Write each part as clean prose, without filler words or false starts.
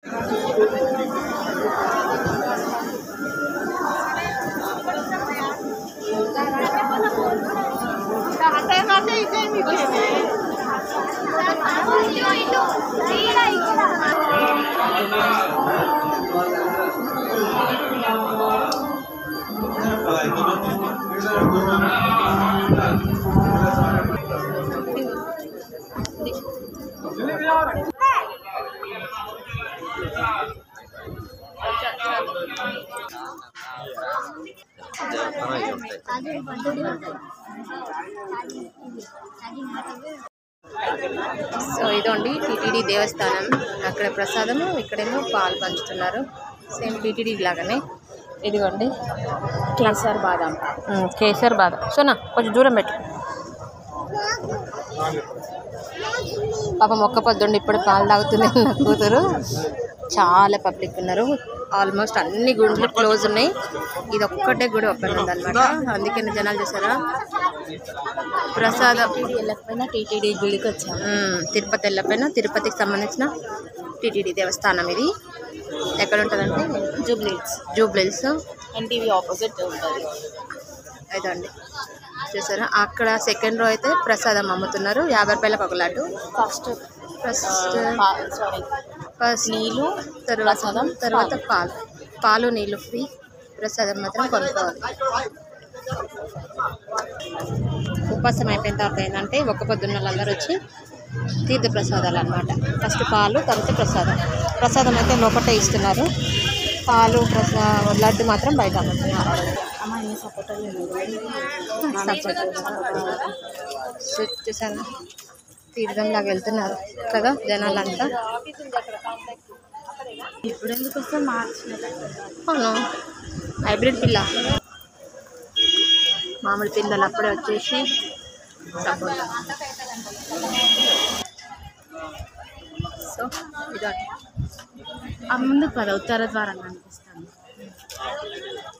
So ఇదండి TTD దేవస్థానం. అక్కడ ప్రసాదము, ఇక్కడేమో పాలు పంచుతున్నారు. సేమ్ టీటీడీ లాగానే. ఇదిగోండి కేసర్ బాదం. కేసర్ బాదం. సోనా కొంచెం దూరం పెట్టు. పాపం ఒక్క పొద్దుండి ఇప్పుడు పాలు తాగుతుంది నా కూతురు. చాలా పబ్లిక్ ఉన్నారు. ఆల్మోస్ట్ అన్ని గుళ్ళు క్లోజ్ ఉన్నాయి. ఇది ఒక్కటే గుడి ఓపెన్ ఉందన్నమాట. అందుకని జనాలు చూసారా. ప్రసాదం వెళ్ళకపోయినా టీటీడీ గుడికి వచ్చాము. తిరుపతి వెళ్ళకపోయినా తిరుపతికి సంబంధించిన టీటీడీ దేవస్థానం ఇది. ఎక్కడ ఉంటుందంటే జూబ్లీహిల్స్ ఎన్టీవీ ఆపోజిట్ ఉంటుంది. ఇదండి చూసారా. అక్కడ సెకండ్ రో అయితే ప్రసాదం అమ్ముతున్నారు. 50 రూపాయలకు ఒక లడ్డు. ఫస్ట్ నీళ్ళు, తర్వాత పాలు నీళ్ళు ఫ్రీ. ప్రసాదం మాత్రం కొనుక్కోవాలి. ఉపాసం అయిపోయిన తర్వాత ఏంటంటే ఒక్క పొద్దున్న వాళ్ళందరూ వచ్చి తీర్థ ప్రసాదాలు అన్నమాట. ఫస్ట్ పాలు, తర్వాత ప్రసాదం అయితే లోపల ఇస్తున్నారు. పాలు లడ్డు మాత్రం బయట అమ్ముతున్నారు. చూసాను తీర్థంలాగా వెళ్తున్నారు కదా జనాలంతా. ఇప్పుడు ఎందుకు వస్తే అవును హైబ్రిడ్ పిల్ల. మామిడి పిల్లలు అప్పుడే వచ్చేసి సో ఇదండి. ముందు కదా ఉత్తర ద్వారం కనిపిస్తాను.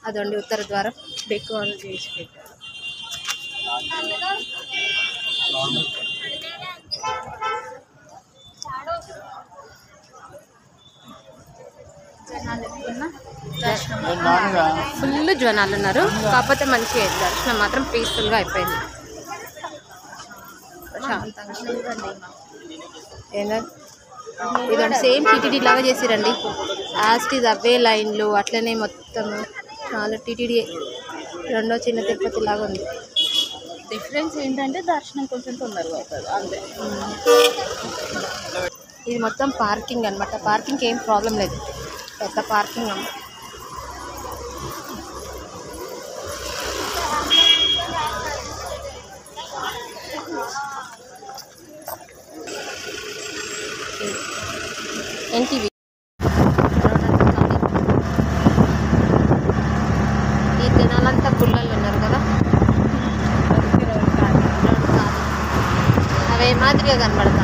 అదండి ఉత్తర ద్వారం. డెకోర్ చేసి పెట్టారు. ఫుల్ జనాలు ఉన్నారు. కాకపోతే మంచిగా అయింది దర్శనం మాత్రం. పీస్ఫుల్గా అయిపోయింది. ప్రశాంతంగా. ఇదండి సేమ్ టీటీడీ లాగా చేసిరండి. యాస్టీజ్ అవే లైన్లు అట్లనే మొత్తం చాలా టీటీడీ రెండో చిన్న తిరుపతి లాగా ఉంది. డిఫరెన్స్ ఏంటంటే దర్శనం కొంచెం తొందరగా అవుతుంది అంతే. ఇది మొత్తం పార్కింగ్ అనమాట. పార్కింగ్కి ఏం ప్రాబ్లం లేదు. పెద్ద పార్కింగ్ అన్నమాట. ఎన్టీవీ ఈ జనాలంతా గుళ్ళల్లో ఉన్నారు కదా. అవే మాదిరిగా కనబడతాయి.